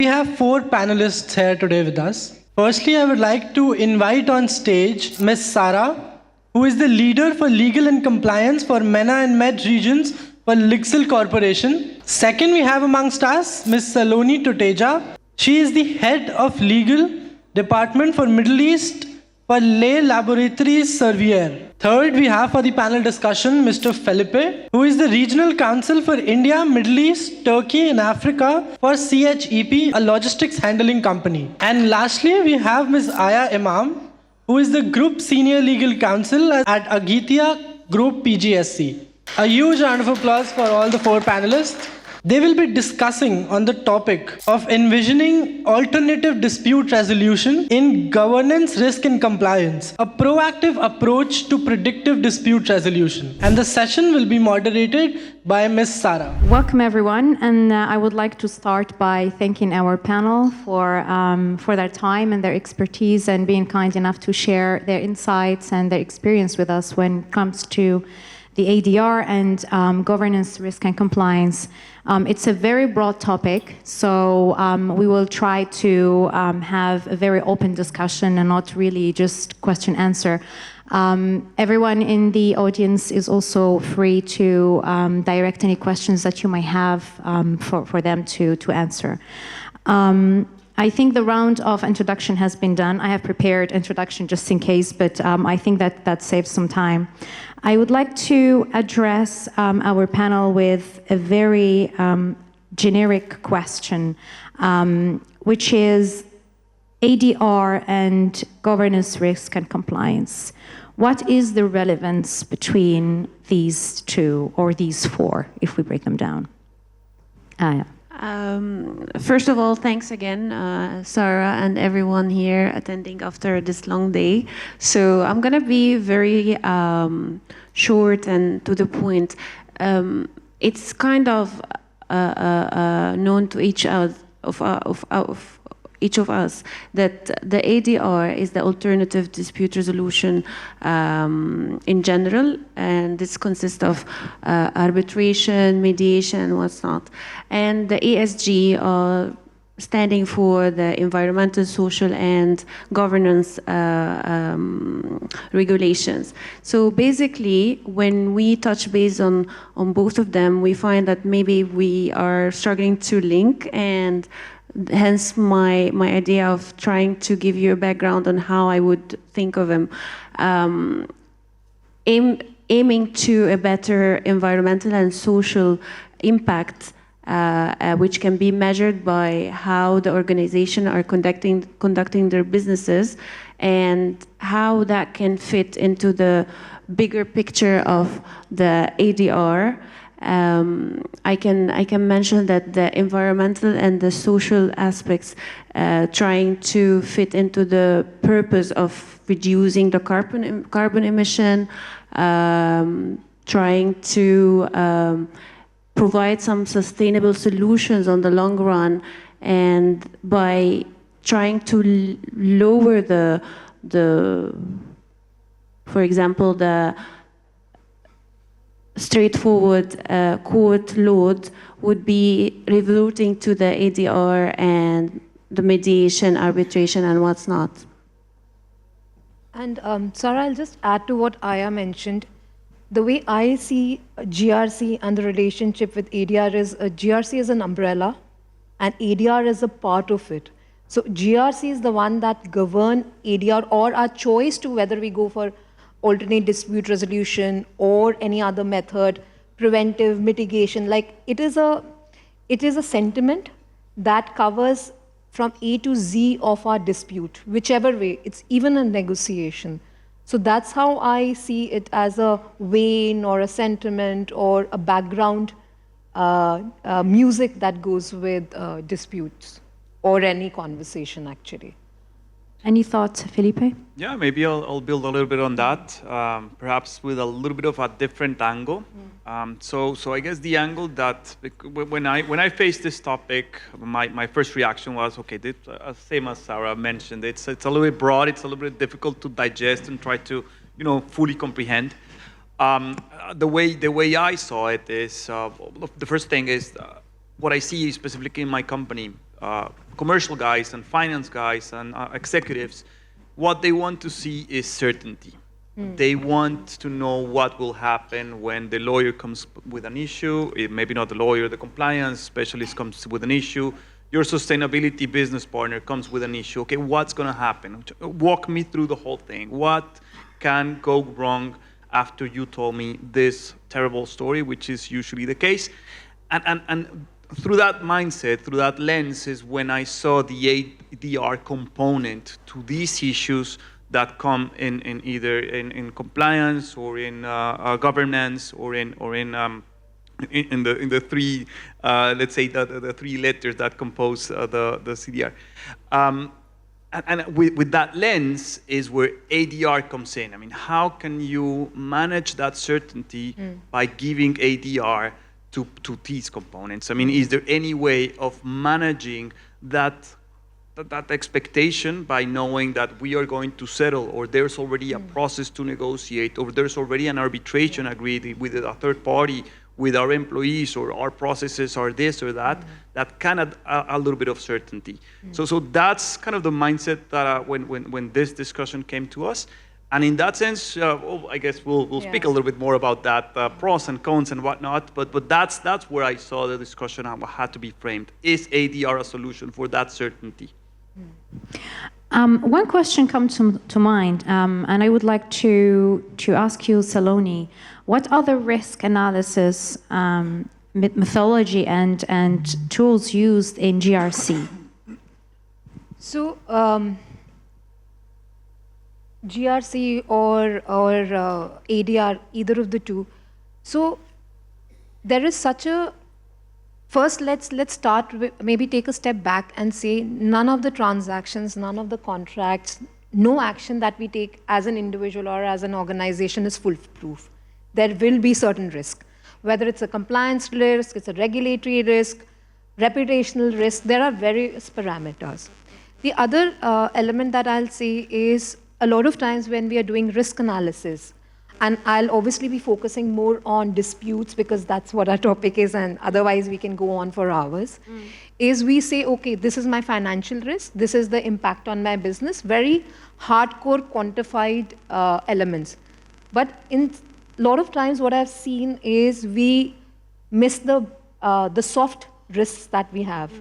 We have 4 panelists here today with us. Firstly, I would like to invite on stage Ms. Sara, who is the leader for legal and compliance for MENA and Med regions for LIXIL Corporation. Second, we have amongst us Ms. Saloni Toteja. She is the head of legal department for Middle East for Lay Laboratories Servier. Third, we have for the panel discussion Mr. Felipe, who is the Regional Counsel for India, Middle East, Turkey and Africa for CHEP, a logistics handling company. And lastly, we have Ms. Aya Imam, who is the Group Senior Legal Counsel at Agithya Group PGSC. A huge round of applause for all the 4 panelists. They will be discussing on the topic of envisioning alternative dispute resolution in governance, risk and compliance, a proactive approach to predictive dispute resolution. And the session will be moderated by Ms. Sara. Welcome everyone, and I would like to start by thanking our panel for their time and their expertise and being kind enough to share their insights and their experience with us when it comes to the ADR and governance, risk and compliance. It's a very broad topic, so we will try to have a very open discussion and not really just question-answer. Everyone in the audience is also free to direct any questions that you might have for them to answer. I think the round of introduction has been done. I have prepared introduction just in case, but I think that saves some time. I would like to address our panel with a very generic question, which is ADR and governance, risk and compliance. What is the relevance between these two or these 4, if we break them down? Aya. First of all, thanks again, Sara and everyone here attending after this long day. So I'm going to be very short and to the point. It's kind of known to each of us that the ADR is the alternative dispute resolution in general, and this consists of arbitration, mediation, and what's not. And the ESG standing for the environmental, social, and governance regulations. So basically, when we touch base on both of them, we find that maybe we are struggling to link, and hence my idea of trying to give you a background on how I would think of them. Aiming to a better environmental and social impact, which can be measured by how the organization are conducting their businesses and how that can fit into the bigger picture of the ADR. I can mention that the environmental and the social aspects trying to fit into the purpose of reducing the carbon emission, trying to provide some sustainable solutions on the long run, and by trying to lower for example, the straightforward court load would be reverting to the ADR and the mediation, arbitration, and what's not. And Sara, I'll just add to what Aya mentioned. The way I see GRC and the relationship with ADR is GRC is an umbrella and ADR is a part of it. So GRC is the one that governs ADR or our choice to whether we go for alternate dispute resolution or any other method, preventive mitigation. Like it is a sentiment that covers from A to Z of our dispute, whichever way. It's even a negotiation. So that's how I see it, as a vein or a sentiment or a background music that goes with disputes or any conversation, actually. Any thoughts, Felipe? Yeah, maybe I'll build a little bit on that, perhaps with a little bit of a different angle. So I guess the angle that, when I faced this topic, my first reaction was, okay, same as Sara mentioned, it's a little bit broad, it's a little bit difficult to digest and try to, fully comprehend. The way I saw it is, the first thing is, what I see specifically in my company, commercial guys and finance guys and executives, what they want to see is certainty. They want to know what will happen when the lawyer comes with an issue, maybe not the lawyer, the compliance specialist comes with an issue, your sustainability business partner comes with an issue. Okay, what's going to happen? Walk me through the whole thing. What can go wrong after you told me this terrible story, which is usually the case? And through that mindset, through that lens, is when I saw the ADR component to these issues that come in either in compliance or in governance or in the three, let's say the three letters that compose the CDR. And with that lens is where ADR comes in. I mean, how can you manage that certainty by giving ADR to these components? I mean, is there any way of managing that expectation by knowing that we are going to settle, or there's already a process to negotiate, or there's already an arbitration agreed with a third party, with our employees, or our processes are this or that, that can add a little bit of certainty. So that's kind of the mindset that when this discussion came to us. And in that sense, I guess we'll speak a little bit more about that, pros and cons and whatnot, but that's where I saw the discussion had to be framed. Is ADR a solution for that certainty? One question comes to mind, and I would like to ask you, Saloni, what other risk analysis methodology and tools used in GRC? So GRC or ADR, either of the two. So there is such a first, let's start with, maybe take a step back and say none of the transactions, none of the contracts, no action that we take as an individual or as an organization is foolproof. There will be certain risk, whether it's a compliance risk, it's a regulatory risk, reputational risk, there are various parameters. The other element that I'll say is a lot of times when we are doing risk analysis, and I'll obviously be focusing more on disputes because that's what our topic is, and otherwise we can go on for hours, is we say, okay, this is my financial risk, this is the impact on my business, very hardcore quantified elements. But in a lot of times what I've seen is we miss the soft risks that we have,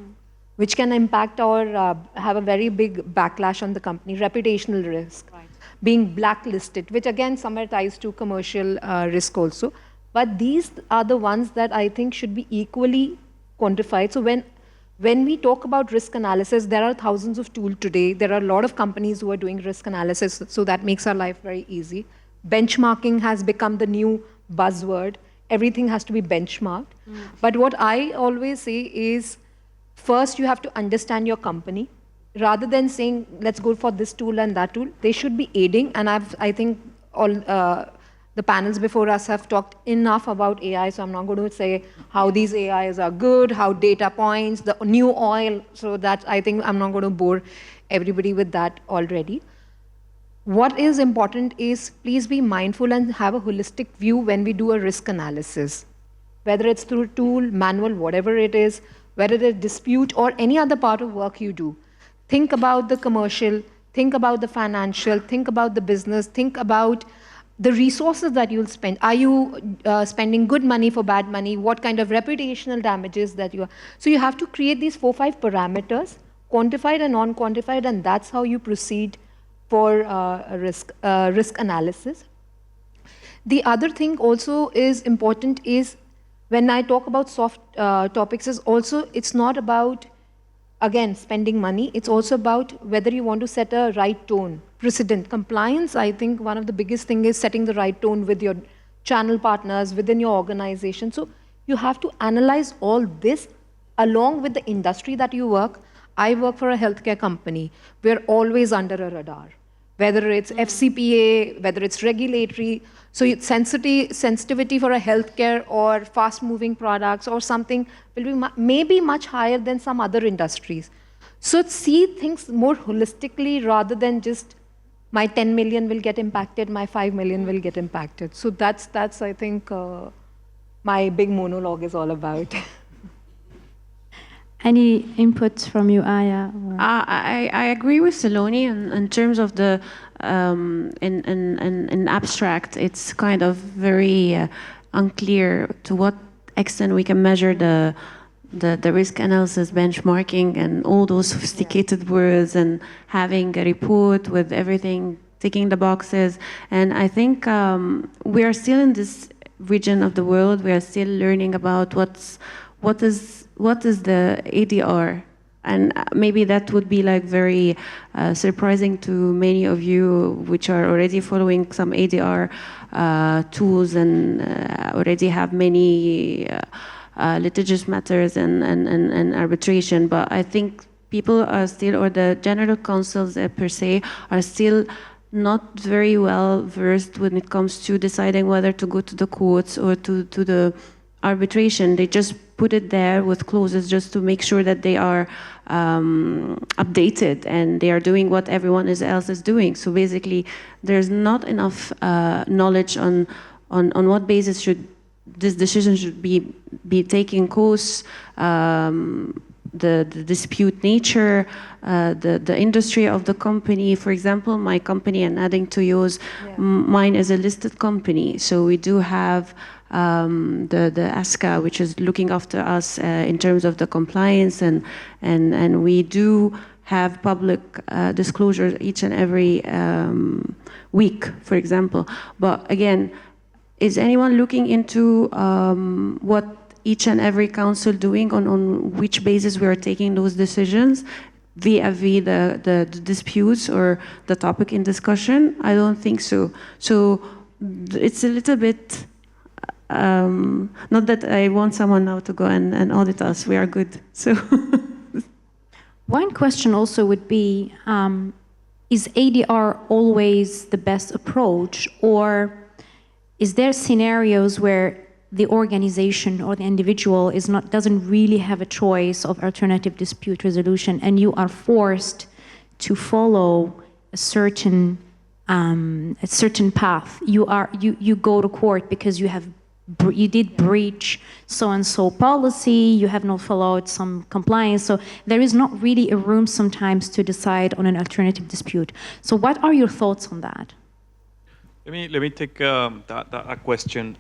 which can impact or have a very big backlash on the company, reputational risk. Right. Being blacklisted, which again somewhere ties to commercial risk also. But these are the ones that I think should be equally quantified. So when we talk about risk analysis, there are thousands of tools today. There are a lot of companies who are doing risk analysis, so that makes our life very easy. Benchmarking has become the new buzzword. Everything has to be benchmarked. But what I always say is, first you have to understand your company. Rather than saying, let's go for this tool and that tool, they should be aiding. And I think all the panels before us have talked enough about AI, so I'm not going to say how these AIs are good, how data points, the new oil, so that I think I'm not going to bore everybody with that already. What is important is please be mindful and have a holistic view when we do a risk analysis, whether it's through tool, manual, whatever it is, whether it's dispute or any other part of work you do. Think about the commercial, think about the financial, think about the business, think about the resources that you'll spend. Are you spending good money for bad money? What kind of reputational damages that you are? So you have to create these 4 or 5 parameters, quantified and non-quantified, and that's how you proceed for risk analysis. The other thing also is important is when I talk about soft topics is also, it's not about, again, spending money. It's also about whether you want to set a right tone, precedent. Compliance, I think one of the biggest thing is setting the right tone with your channel partners, within your organization. So you have to analyze all this along with the industry that you work. I work for a healthcare company. We're always under a radar, whether it's FCPA, whether it's regulatory. So it's sensitivity for a healthcare or fast-moving products or something will be maybe much higher than some other industries. So see things more holistically rather than just my 10 million will get impacted, my 5 million will get impacted. So that's I think, my big monologue is all about. Any input from you, Aya? Or? I agree with Saloni in terms of the in abstract. It's kind of very unclear to what extent we can measure the risk analysis, benchmarking, and all those sophisticated words, and having a report with everything ticking the boxes. And I think we are still in this region of the world. We are still learning about what is the ADR, and maybe that would be like very surprising to many of you, which are already following some ADR tools and already have many litigious matters and arbitration. But I think people are still, or the general counsels per se, are still not very well versed when it comes to deciding whether to go to the courts or to the arbitration. They just put it there with clauses just to make sure that they are updated and they are doing what everyone else is doing. So basically, there's not enough knowledge on what basis this decision should be taking course, the dispute nature, the industry of the company. For example, my company, and adding to yours, mine is a listed company, so we do have the ASCA, which is looking after us in terms of the compliance, and we do have public disclosures each and every week, for example. But again, is anyone looking into what each and every council doing on which basis we are taking those decisions vis-a-vis the disputes or the topic in discussion? I don't think so. So it's a little bit, not that I want someone now to go and audit us, we are good. So one question also would be, is ADR always the best approach, or is there scenarios where the organization or the individual doesn't really have a choice of alternative dispute resolution, and you are forced to follow a certain path? You go to court because you did breach so-and-so policy, you have not followed some compliance, so there is not really a room sometimes to decide on an alternative dispute. So what are your thoughts on that? Let me take that question,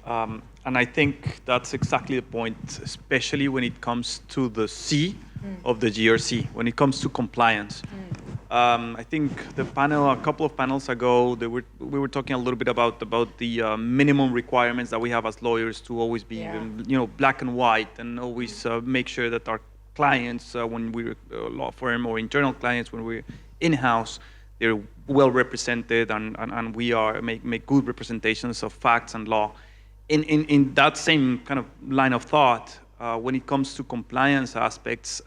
and I think that's exactly the point, especially when it comes to the C of the GRC, when it comes to compliance. I think the panel, a couple of panels ago, we were talking a little bit about the minimum requirements that we have as lawyers to always be, black and white, and always make sure that our clients, when we're a law firm, or internal clients, when we're in-house, they're well represented, and we make good representations of facts and law. In that same kind of line of thought, when it comes to compliance aspects,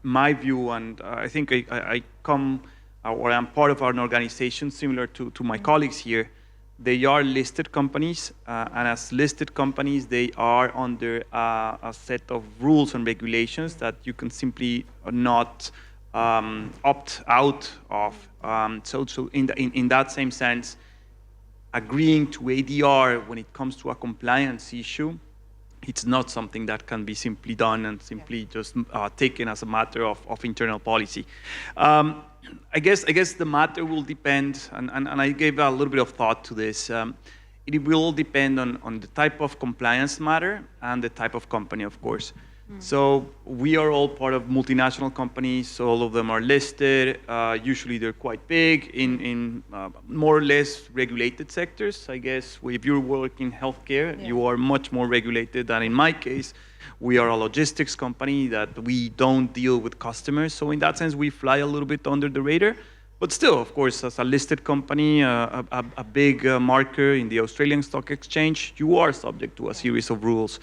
my view, and I think I come, or I'm part of an organization similar to my colleagues here, they are listed companies, and as listed companies, they are under a set of rules and regulations that you can simply not opt out of. So in that same sense, agreeing to ADR when it comes to a compliance issue, it's not something that can be simply done and simply just taken as a matter of internal policy. I guess the matter will depend, and I gave a little bit of thought to this. It will depend on the type of compliance matter and the type of company, of course. So we are all part of multinational companies, so all of them are listed. Usually they're quite big in more or less regulated sectors. I guess if you work in healthcare, you are much more regulated than in my case. We are a logistics company that we don't deal with customers. So in that sense, we fly a little bit under the radar. But still, of course, as a listed company, a big marker in the Australian Stock Exchange, you are subject to a series of rules.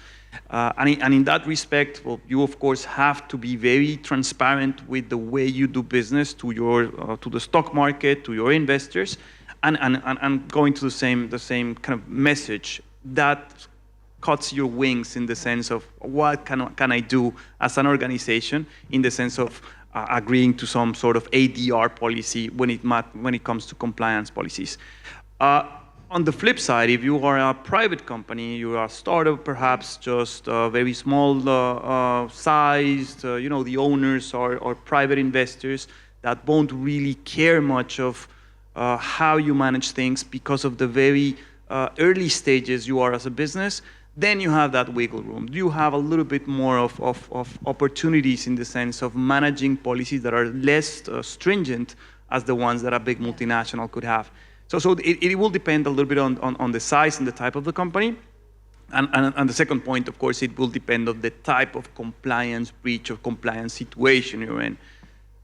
And in that respect, well, you of course have to be very transparent with the way you do business to the stock market, to your investors, and going to the same kind of message that cuts your wings in the sense of what can I do as an organization, in the sense of agreeing to some sort of ADR policy when it comes to compliance policies. On the flip side, if you are a private company, you are a startup, perhaps just very small sized, the owners are private investors that won't really care much of how you manage things because of the very early stages you are as a business, then you have that wiggle room. You have a little bit more of opportunities in the sense of managing policies that are less stringent as the ones that a big multinational could have. So it will depend a little bit on the size and the type of the company. And the second point, of course, it will depend on the type of compliance breach or compliance situation you're in.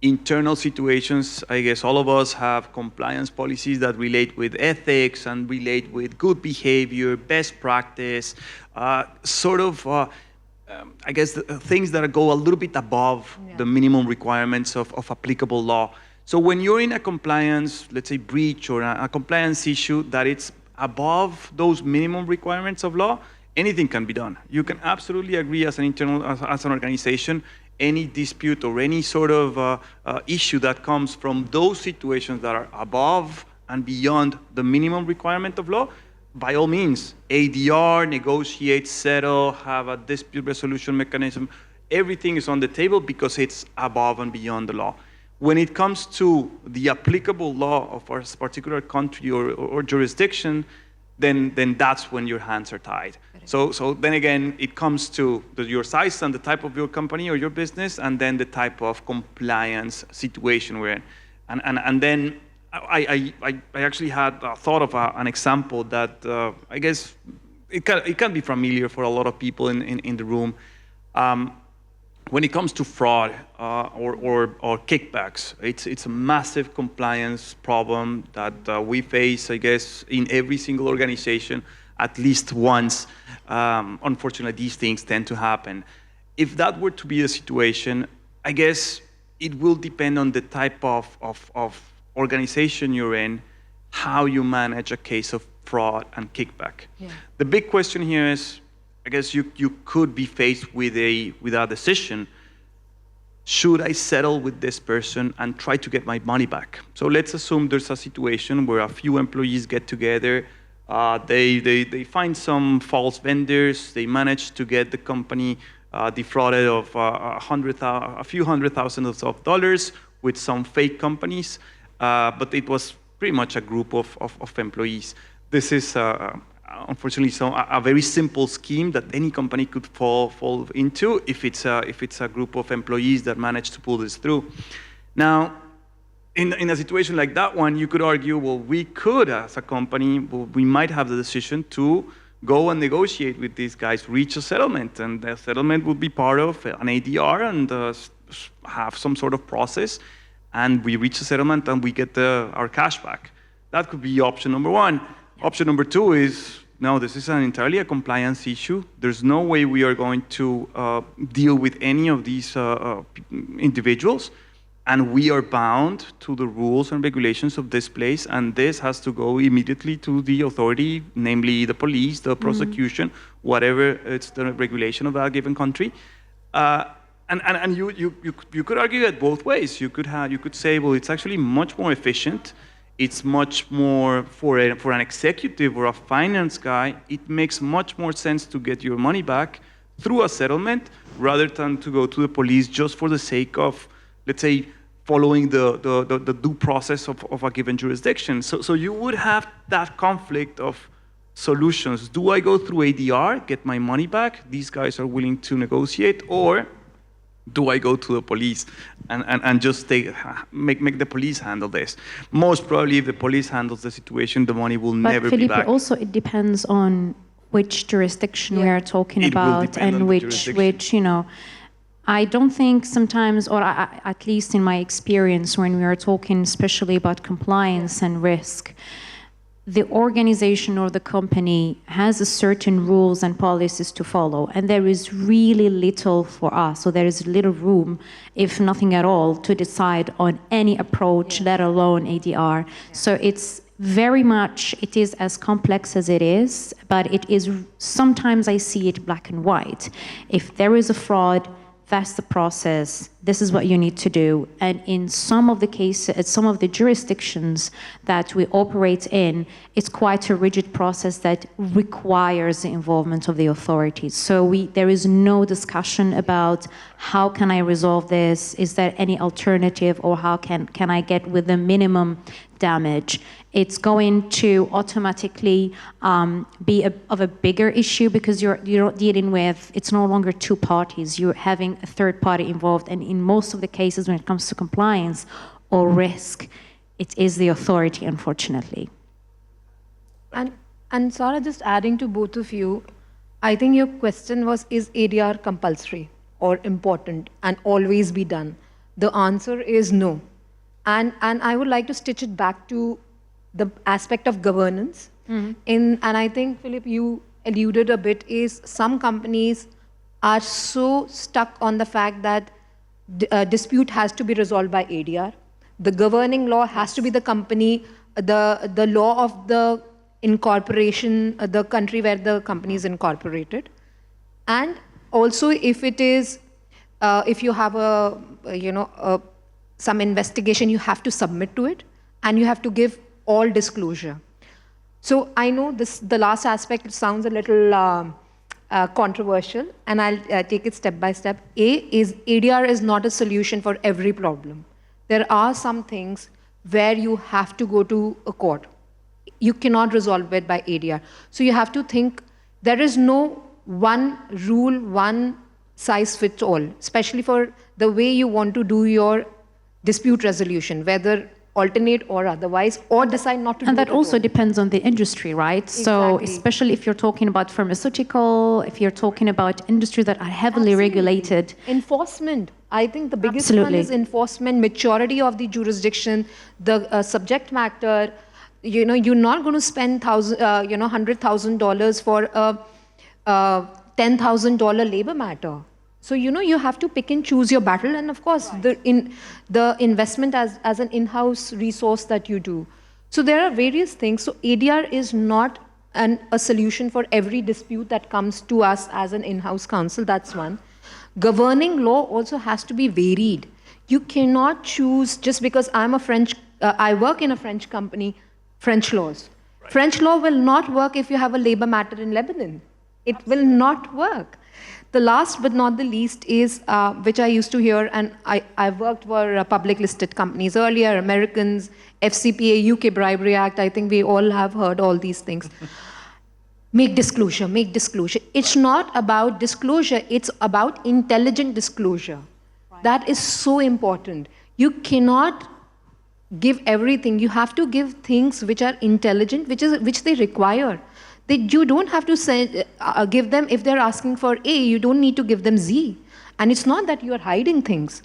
Internal situations, I guess all of us have compliance policies that relate with ethics and relate with good behavior, best practice, I guess things that go a little bit above the minimum requirements of applicable law. So when you're in a compliance, let's say breach or a compliance issue that it's above those minimum requirements of law, anything can be done. You can absolutely agree as an organization, any dispute or any sort of issue that comes from those situations that are above and beyond the minimum requirement of law, by all means, ADR, negotiate, settle, have a dispute resolution mechanism, everything is on the table because it's above and beyond the law. When it comes to the applicable law of a particular country or jurisdiction, then that's when your hands are tied. So then again, it comes to your size and the type of your company or your business, and then the type of compliance situation we're in. And then I actually had thought of an example that I guess it can be familiar for a lot of people in the room. When it comes to fraud or kickbacks, it's a massive compliance problem that we face, I guess, in every single organization at least once. Unfortunately, these things tend to happen. If that were to be the situation, I guess it will depend on the type of organization you're in, how you manage a case of fraud and kickback. Yeah. The big question here is, I guess you could be faced with a decision. Should I settle with this person and try to get my money back? So let's assume there's a situation where a few employees get together, they find some false vendors, they manage to get the company defrauded of a few $100,000s of dollars with some fake companies, but it was pretty much a group of employees. This is unfortunately, a very simple scheme that any company could fall into if it's a group of employees that manage to pull this through. Now, in a situation like that one, you could argue, well, we could, as a company, we might have the decision to go and negotiate with these guys, reach a settlement, and the settlement would be part of an ADR and have some sort of process, and we reach a settlement and we get our cash back. That could be option number one. Option number two is, no, this is entirely a compliance issue. There's no way we are going to deal with any of these individuals, and we are bound to the rules and regulations of this place, and this has to go immediately to the authority, namely the police, the prosecution, whatever it's the regulation of that given country. And you could argue it both ways. You could say, well, it's actually much more efficient. It's much more for an executive or a finance guy. It makes much more sense to get your money back through a settlement rather than to go to the police just for the sake of, let's say, following the due process of a given jurisdiction. So you would have that conflict of solutions. Do I go through ADR, get my money back? These guys are willing to negotiate, or do I go to the police and just make the police handle this? Most probably, if the police handles the situation, the money will never be back. But also, it depends on which jurisdiction we are talking about and which, I don't think sometimes, or at least in my experience, when we are talking especially about compliance and risk, the organization or the company has a certain rules and policies to follow, and there is really little for us, so there is little room, if nothing at all, to decide on any approach, let alone ADR. So it's very much, it is as complex as it is, but it is, sometimes I see it black and white. If there is a fraud, that's the process, this is what you need to do. And in some of the cases, some of the jurisdictions that we operate in, it's quite a rigid process that requires the involvement of the authorities. So there is no discussion about how can I resolve this, is there any alternative, or how can I get with the minimum damage. It's going to automatically be of a bigger issue because you're dealing with, it's no longer two parties, you're having a third party involved, and in most of the cases when it comes to compliance or risk, it is the authority, unfortunately. And Sara, just adding to both of you, I think your question was, is ADR compulsory or important and always be done? The answer is no. And I would like to stitch it back to the aspect of governance. And I think, Philip, you alluded a bit, is some companies are so stuck on the fact that dispute has to be resolved by ADR. The governing law has to be the company, the law of the incorporation, the country where the company is incorporated. And also if it is, if you have some investigation, you have to submit to it, and you have to give all disclosure. So I know the last aspect sounds a little controversial, and I'll take it step by step. ADR is not a solution for every problem. There are some things where you have to go to a court. You cannot resolve it by ADR. So you have to think, there is no one rule, one size fits all, especially for the way you want to do your dispute resolution, whether alternate or otherwise, or decide not to do it. And that also depends on the industry, right? Exactly. So especially if you're talking about pharmaceutical, if you're talking about industries that are heavily regulated. Enforcement. I think the biggest one is enforcement, maturity of the jurisdiction, the subject matter. You're not going to spend $100,000 for a $10,000 labor matter. So, you have to pick and choose your battle. And of course, the investment as an in-house resource that you do. So there are various things. So ADR is not a solution for every dispute that comes to us as an in-house counsel. That's one. Governing law also has to be varied. You cannot choose, just because I work in a French company, French laws. Right. French law will not work if you have a labor matter in Lebanon. It will not work. The last but not the least is, which I used to hear, and I've worked for public listed companies earlier, Americans, FCPA, UK Bribery Act, I think we all have heard all these things. Make disclosure, make disclosure. It's not about disclosure, it's about intelligent disclosure. Right. That is so important. You cannot give everything. You have to give things which are intelligent, which they require. You don't have to give them, if they're asking for A, you don't need to give them Z. And it's not that you are hiding things.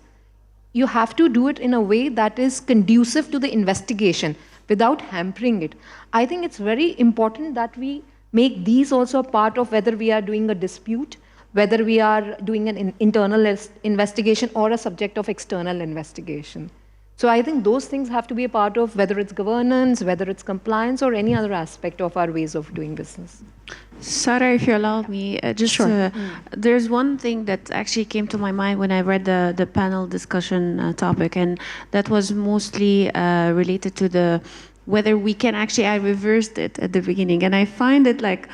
You have to do it in a way that is conducive to the investigation without hampering it. I think it's very important that we make these also a part of whether we are doing a dispute, whether we are doing an internal investigation or a subject of external investigation. So I think those things have to be a part of whether it's governance, whether it's compliance, or any other aspect of our ways of doing business. Sara, if you allow me, there's one thing that actually came to my mind when I read the panel discussion topic, and that was mostly related to whether we can actually, I reversed it at the beginning, and I find it like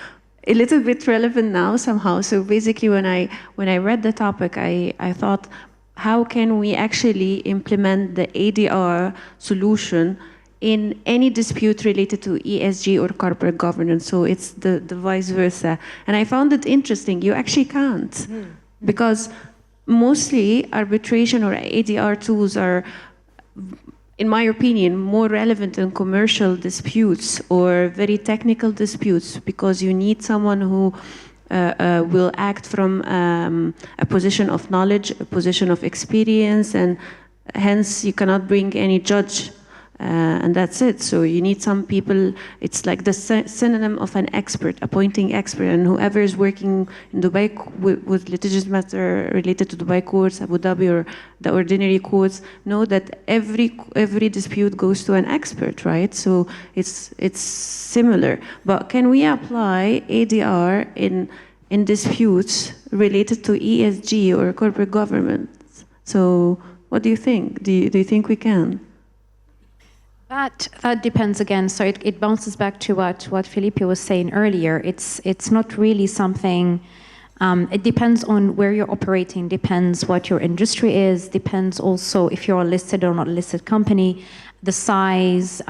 a little bit relevant now somehow. So basically when I read the topic, I thought, how can we actually implement the ADR solution in any dispute related to ESG or corporate governance? So it's the vice versa. And I found it interesting. You actually can't. Because mostly arbitration or ADR tools are, in my opinion, more relevant in commercial disputes or very technical disputes, because you need someone who will act from a position of knowledge, a position of experience, and hence you cannot bring any judge, and that's it. So you need some people, it's like the synonym of an expert, appointing expert, and whoever is working in Dubai with litigious matter related to Dubai courts, Abu Dhabi, or the ordinary courts, know that every dispute goes to an expert, right? So it's similar. But can we apply ADR in in disputes related to ESG or corporate governance. So what do you think? Do you think we can? That depends again. So it bounces back to what Felipe was saying earlier. It's not really something. It depends on where you're operating. Depends what your industry is. Depends also if you're a listed or not listed company. The size,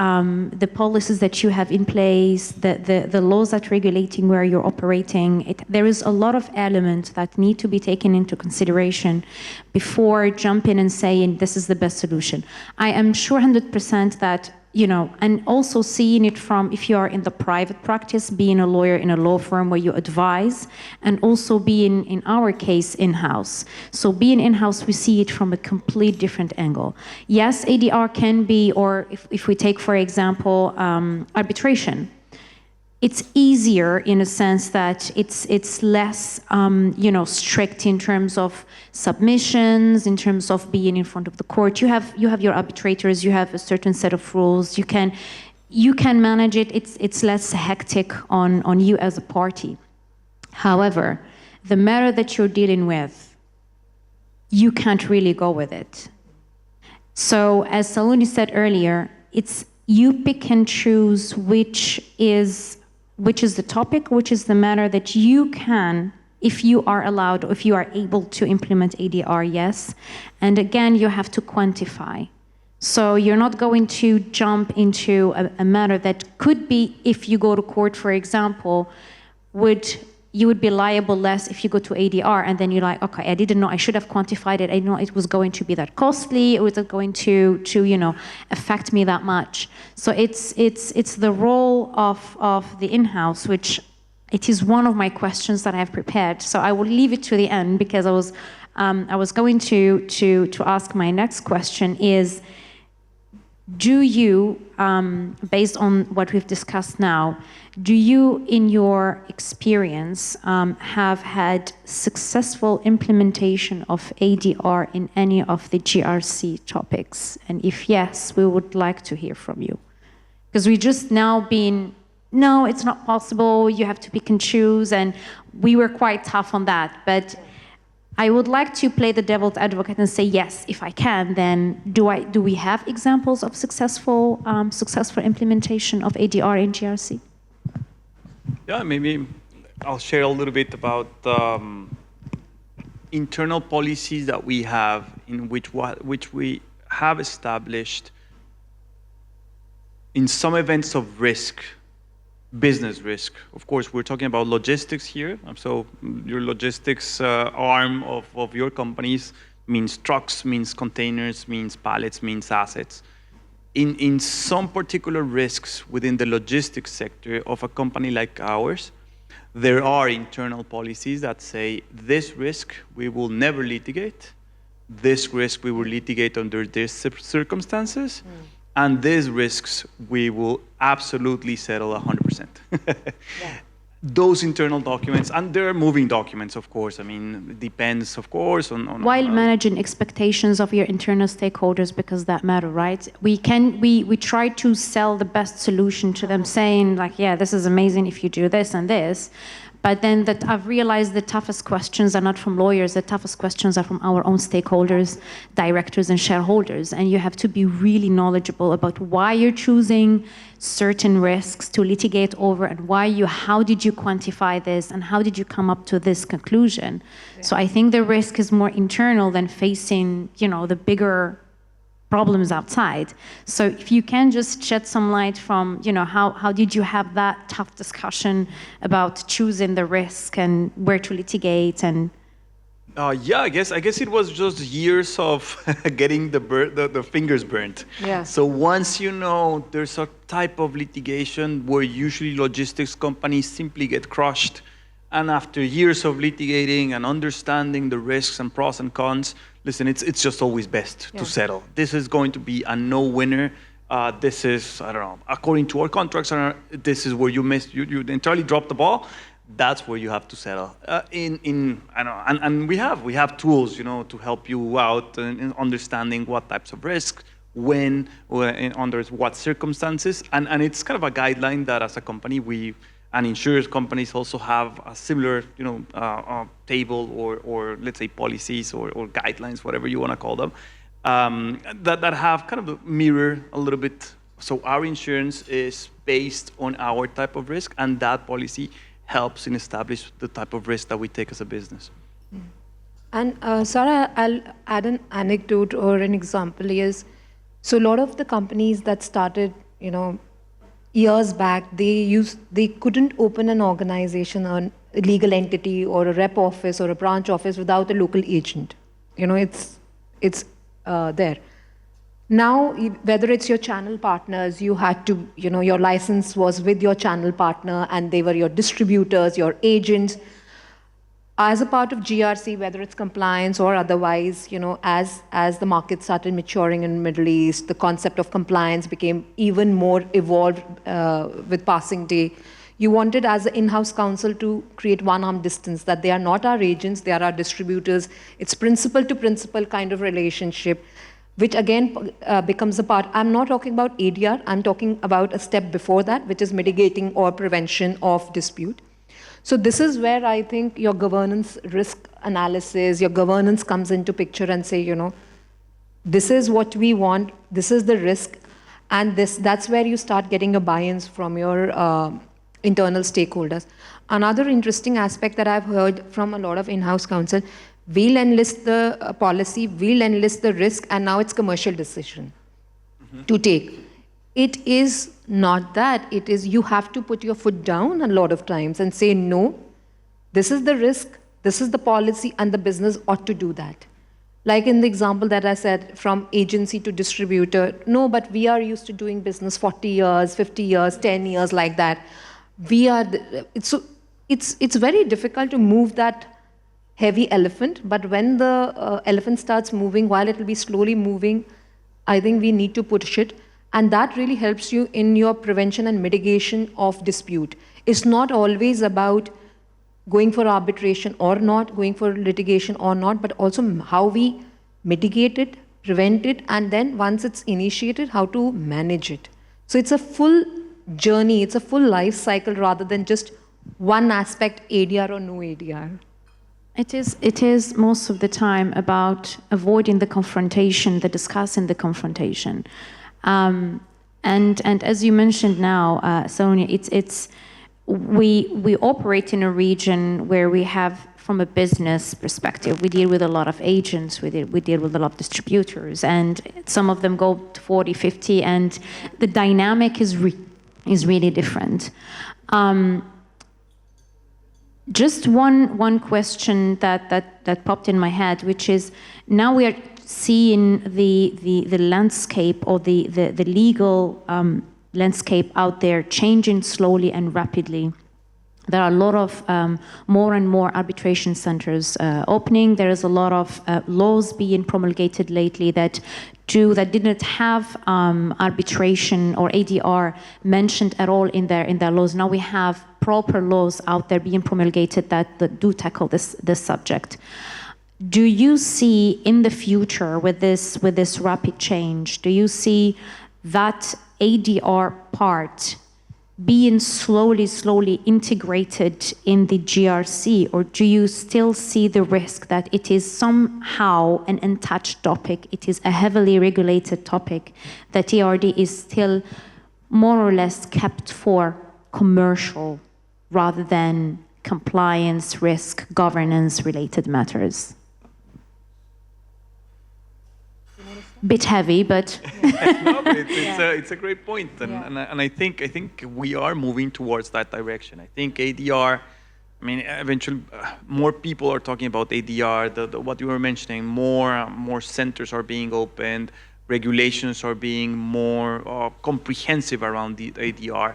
the policies that you have in place, the laws that regulating where you're operating. There is a lot of elements that need to be taken into consideration before jumping and saying this is the best solution. I am sure 100% that, and also seeing it from if you are in the private practice, being a lawyer in a law firm where you advise, and also being, in our case, in-house. So being in-house, we see it from a complete different angle. Yes, ADR can be, or if we take, for example, arbitration, it's easier in a sense that it's less, strict in terms of submissions, in terms of being in front of the court. You have your arbitrators. You have a certain set of rules. You can manage it. It's less hectic on you as a party. However, the matter that you're dealing with, you can't really go with it. So as Saloni said earlier, it's you pick and choose which is the topic, which is the matter that you can, if you are allowed, or if you are able to implement ADR, yes. And again, you have to quantify. So you're not going to jump into a matter that could be, if you go to court, for example, you would be liable less if you go to ADR, and then you're like, okay, I didn't know, I should have quantified it. I didn't know it was going to be that costly. It was going to affect me that much. So it's the role of the in-house, which it is one of my questions that I have prepared. So I will leave it to the end because I was going to ask my next question is, do you, based on what we've discussed now, do you, in your experience, have had successful implementation of ADR in any of the GRC topics? And if yes, we would like to hear from you. Because we just now been, no, it's not possible, you have to pick and choose, and we were quite tough on that. But I would like to play the devil's advocate and say, yes, if I can, then do we have examples of successful implementation of ADR in GRC? Yeah, maybe I'll share a little bit about internal policies that we have in which we have established in some events of risk, business risk. Of course, we're talking about logistics here. So your logistics arm of your companies means trucks, means containers, means pallets, means assets. In some particular risks within the logistics sector of a company like ours, there are internal policies that say this risk we will never litigate, this risk we will litigate under these circumstances, and these risks we will absolutely settle 100%. Yeah. Those internal documents, and there are moving documents, of course. I mean, it depends, of course, on while managing expectations of your internal stakeholders, because that matter, right? We try to sell the best solution to them, saying like, yeah, this is amazing if you do this and this. But then I've realized the toughest questions are not from lawyers. The toughest questions are from our own stakeholders, directors and shareholders. And you have to be really knowledgeable about why you're choosing certain risks to litigate over, and how did you quantify this, and how did you come up to this conclusion? Yeah. So I think the risk is more internal than facing, the bigger problems outside. So if you can just shed some light from, how did you have that tough discussion about choosing the risk and where to litigate and... Yeah, I guess it was just years of getting the fingers burnt. Yeah. So once there's a type of litigation where usually logistics companies simply get crushed, and after years of litigating and understanding the risks and pros and cons, listen, it's just always best to settle. This is going to be a no-winner. This is, I don't know, according to our contracts, this is where you entirely dropped the ball. That's where you have to settle. And we have tools, to help you out in understanding what types of risks, when, under what circumstances, and it's kind of a guideline that as a company And insurance companies also have a similar, table or let's say policies or guidelines, whatever you want to call them, that have kind of mirror a little bit. So our insurance is based on our type of risk, and that policy helps in establish the type of risk that we take as a business. And Sara, I'll add an anecdote or an example is, so a lot of the companies that started, years back, they couldn't open an organization or a legal entity or a rep office or a branch office without a local agent. It's there. Now, whether it's your channel partners, you had to, your license was with your channel partner and they were your distributors, your agents. As a part of GRC, whether it's compliance or otherwise, as the market started maturing in the Middle East, the concept of compliance became even more evolved with passing day. You wanted, as an in-house counsel, to create one-arm distance, that they are not our agents, they are our distributors. It's principal-to-principal kind of relationship, which again becomes a part. I'm not talking about ADR, I'm talking about a step before that, which is mitigating or prevention of dispute. So this is where I think your governance risk analysis, your governance comes into picture and say, this is what we want, this is the risk, and that's where you start getting a buy-ins from your internal stakeholders. Another interesting aspect that I've heard from a lot of in-house counsel, we'll enlist the policy, we'll enlist the risk, and now it's commercial decision to take. It is not that. It is you have to put your foot down a lot of times and say, no, this is the risk, this is the policy, and the business ought to do that. Like in the example that I said, from agency to distributor, no, but we are used to doing business 40 years, 50 years, 10 years, like that. It's very difficult to move that heavy elephant, but when the elephant starts moving, while it will be slowly moving, I think we need to push it. And that really helps you in your prevention and mitigation of dispute. It's not always about going for arbitration or not, going for litigation or not, but also how we mitigate it, prevent it, and then once it's initiated, how to manage it. So it's a full journey, it's a full life cycle rather than just one aspect, ADR or no ADR. It is most of the time about avoiding the confrontation, the discussing the confrontation. And as you mentioned now, Sonia, we operate in a region where we have, from a business perspective, we deal with a lot of agents, we deal with a lot of distributors, and some of them go to 40, 50, and the dynamic is really different. Just one question that popped in my head, which is, now we are seeing the landscape or the legal landscape out there changing slowly and rapidly. There are a lot of more and more arbitration centers opening. There is a lot of laws being promulgated lately that didn't have arbitration or ADR mentioned at all in their laws. Now we have proper laws out there being promulgated that do tackle this subject. Do you see in the future with this rapid change, do you see that ADR part being slowly integrated in the GRC, or do you still see the risk that it is somehow an untouched topic, it is a heavily regulated topic, that ARD is still more or less kept for commercial rather than compliance, risk, governance related matters? Bit heavy, but no, but it's a great point, and I think we are moving towards that direction. I think ADR, I mean, eventually more people are talking about ADR. What you were mentioning, more centers are being opened, regulations are being more comprehensive around the ADR.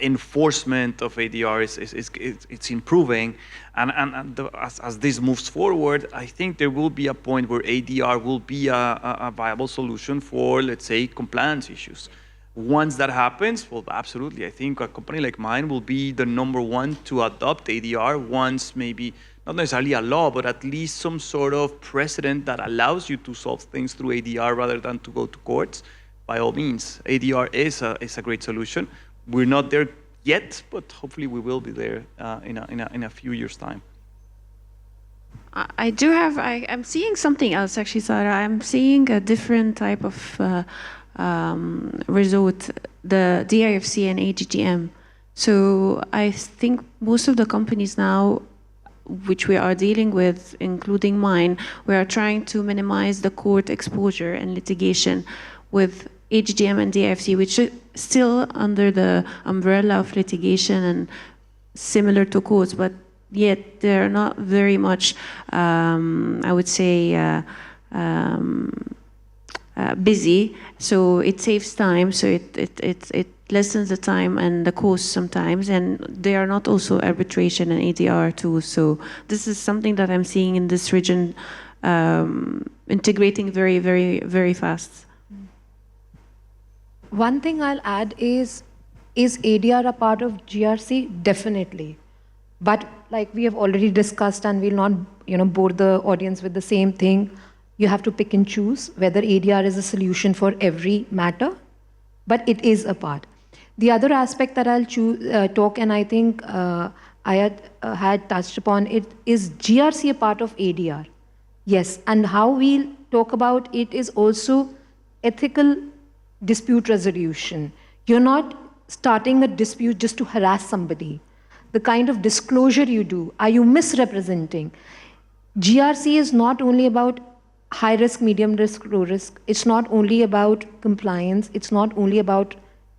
Enforcement of ADR it's improving, and as this moves forward, I think there will be a point where ADR will be a viable solution for, let's say, compliance issues. Once that happens, well, absolutely, I think a company like mine will be the #1 to adopt ADR once, maybe not necessarily a law, but at least some sort of precedent that allows you to solve things through ADR rather than to go to courts. By all means, ADR is a great solution. We're not there yet, but hopefully we will be there in a few years' time. I do have, I'm seeing something else actually, Sara. I'm seeing a different type of result, the DIFC and AGGM. So I think most of the companies now, which we are dealing with, including mine, we are trying to minimize the court exposure and litigation with AGGM and DIFC, which is still under the umbrella of litigation and similar to courts, but yet they're not very much, I would say, busy. So it saves time, so it lessens the time and the cost sometimes, and they are not also arbitration and ADR too. So this is something that I'm seeing in this region integrating very, very, very fast. One thing I'll add is ADR a part of GRC? Definitely. But like we have already discussed, and we'll not bore the audience with the same thing, you have to pick and choose whether ADR is a solution for every matter, but it is a part. The other aspect that I'll talk, and I think I had touched upon it, is GRC a part of ADR? Yes, and how we'll talk about it is also ethical dispute resolution. You're not starting a dispute just to harass somebody. The kind of disclosure you do, are you misrepresenting? GRC is not only about high risk, medium risk, low risk. It's not only about compliance. It's not only about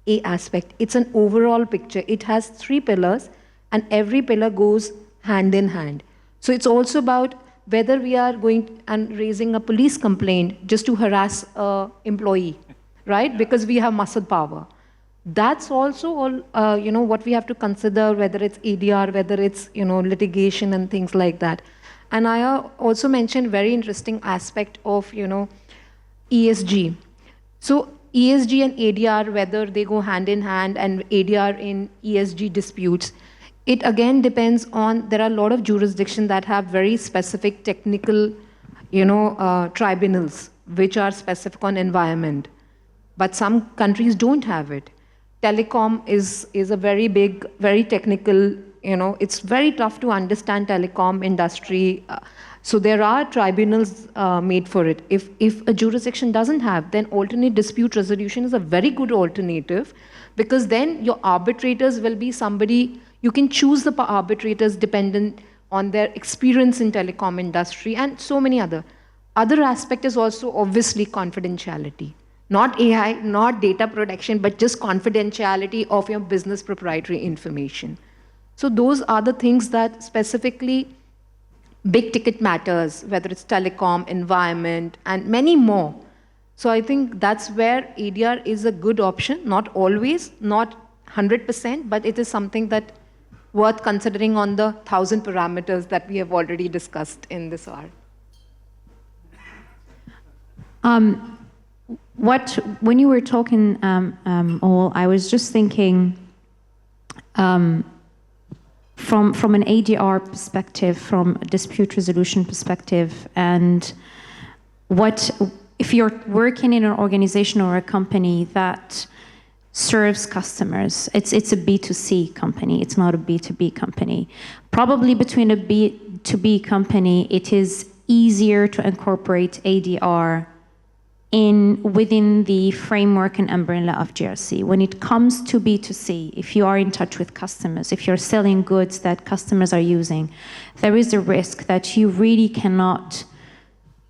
a aspect. It's an overall picture. It has 3 pillars, and every pillar goes hand in hand. So it's also about whether we are going and raising a police complaint just to harass an employee, right? Because we have muscle power. That's also all, what we have to consider, whether it's ADR, whether it's, litigation and things like that. And I also mentioned very interesting aspect of, ESG. So ESG and ADR, whether they go hand in hand, and ADR in ESG disputes, it again depends on, there are a lot of jurisdictions that have very specific technical, tribunals, which are specific on environment. But some countries don't have it. Telecom is a very big, very technical, it's very tough to understand telecom industry. So there are tribunals made for it. If a jurisdiction doesn't have, then alternate dispute resolution is a very good alternative, because then your arbitrators will be somebody, you can choose the arbitrators dependent on their experience in telecom industry, and so many other. Other aspect is also obviously confidentiality. Not AI, not data protection, but just confidentiality of your business proprietary information. So those are the things that specifically big ticket matters, whether it's telecom, environment, and many more. So I think that's where ADR is a good option, not always, not 100%, but it is something that worth considering on the 1,000 parameters that we have already discussed in this hour. When you were talking, I was just thinking, from an ADR perspective, from a dispute resolution perspective, and if you're working in an organization or a company that serves customers, it's a B2C company, it's not a B2B company. Probably between a B2B company, it is easier to incorporate ADR within the framework and umbrella of GRC. When it comes to B2C, if you are in touch with customers, if you're selling goods that customers are using, there is a risk that you really cannot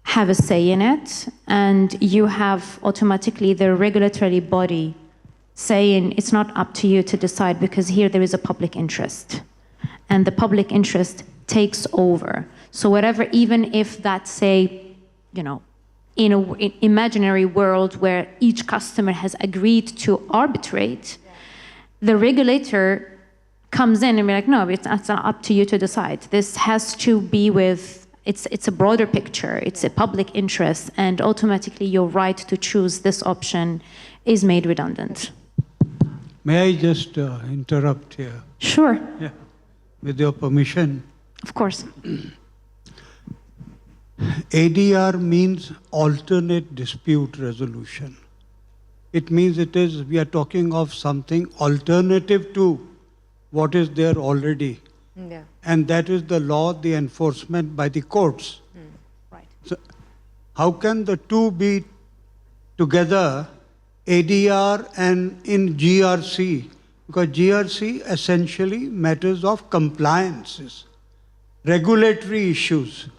have a say in it, and you have automatically the regulatory body saying it's not up to you to decide, because here there is a public interest, and the public interest takes over. So whatever, even if that's, say, in an imaginary world where each customer has agreed to arbitrate, the regulator comes in and be like, no, it's not up to you to decide. This has to be with, it's a broader picture, it's a public interest, and automatically your right to choose this option is made redundant. May I just interrupt here? Sure. Yeah, with your permission. Of course. ADR means alternate dispute resolution. It means we are talking of something alternative to what is there already. Yeah. And that is the law, the enforcement by the courts. Right. So how can the two be together, ADR and in GRC? Because GRC essentially matters of compliances, regulatory issues,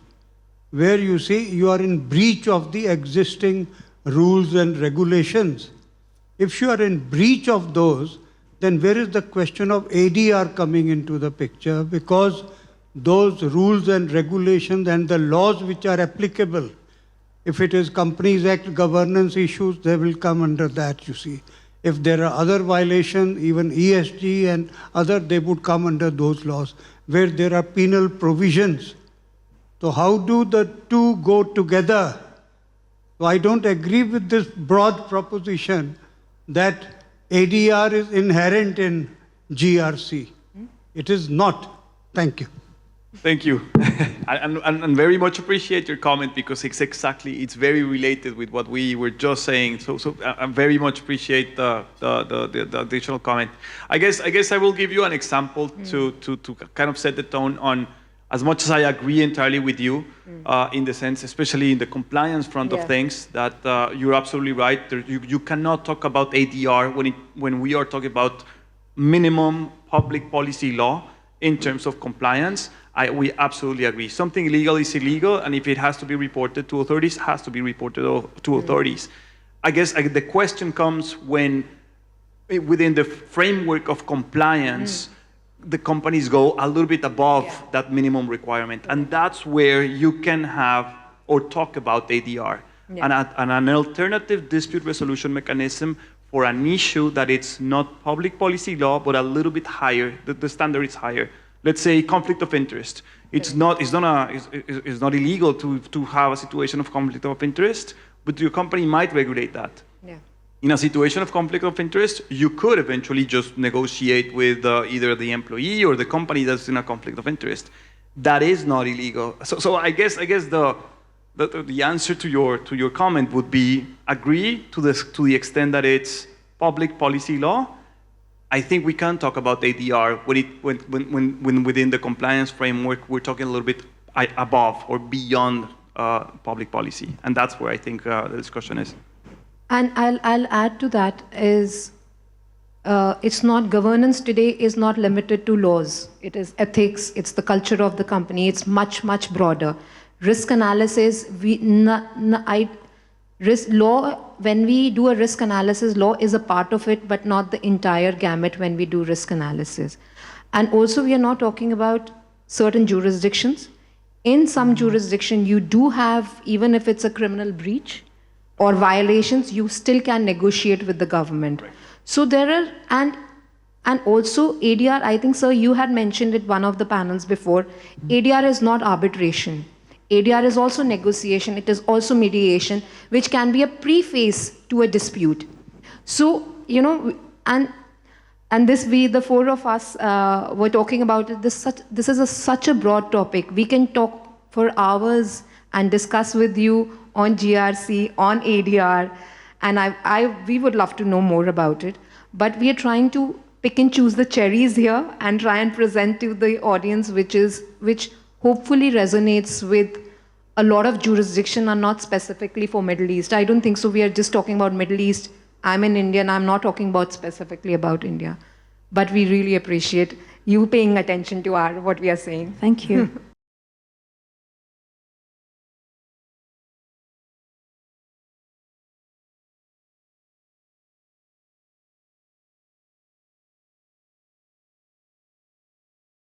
where you see you are in breach of the existing rules and regulations. If you are in breach of those, then where is the question of ADR coming into the picture? Because those rules and regulations and the laws which are applicable, if it is Companies Act governance issues, they will come under that, you see. If there are other violations, even ESG and other, they would come under those laws, where there are penal provisions. So how do the two go together? So I don't agree with this broad proposition that ADR is inherent in GRC. It is not. Thank you. Thank you. and very much appreciate your comment, because it's very related with what we were just saying. So I very much appreciate the additional comment. I guess I will give you an example to kind of set the tone on, as much as I agree entirely with you, in the sense, especially in the compliance front of things, that you're absolutely right. You cannot talk about ADR when we are talking about minimum public policy law in terms of compliance. We absolutely agree. Something illegal is illegal, and if it has to be reported to authorities, it has to be reported to authorities. I guess the question comes when, within the framework of compliance, the companies go a little bit above that minimum requirement. And that's where you can have or talk about ADR, and an alternative dispute resolution mechanism for an issue that it's not public policy law, but a little bit higher, the standard is higher. Let's say conflict of interest. It's not illegal to have a situation of conflict of interest, but your company might regulate that. Yeah. In a situation of conflict of interest, you could eventually just negotiate with either the employee or the company that's in a conflict of interest. That is not illegal. So I guess the answer to your comment would be agree to the extent that it's public policy law. I think we can talk about ADR when within the compliance framework we're talking a little bit above or beyond public policy, and that's where I think the discussion is. And I'll add to that is, it's not, governance today is not limited to laws. It is ethics, it's the culture of the company, it's much, much broader. Risk analysis, law, when we do a risk analysis, law is a part of it, but not the entire gamut when we do risk analysis. And also we are not talking about certain jurisdictions. In some jurisdiction, you do have, even if it's a criminal breach or violations, you still can negotiate with the government. Right. So there are, and also ADR, I think, sir, you had mentioned it one of the panels before, ADR is not arbitration. ADR is also negotiation, it is also mediation, which can be a preface to a dispute. So, you know, and this, the four of us were talking about it, this is such a broad topic. We can talk for hours and discuss with you on GRC, on ADR, and we would love to know more about it. But we are trying to pick and choose the cherries here and try and present to the audience, which hopefully resonates with a lot of jurisdiction and not specifically for Middle East. I don't think so. We are just talking about Middle East. I'm in India and I'm not talking about specifically about India. But we really appreciate you paying attention to what we are saying. Thank you.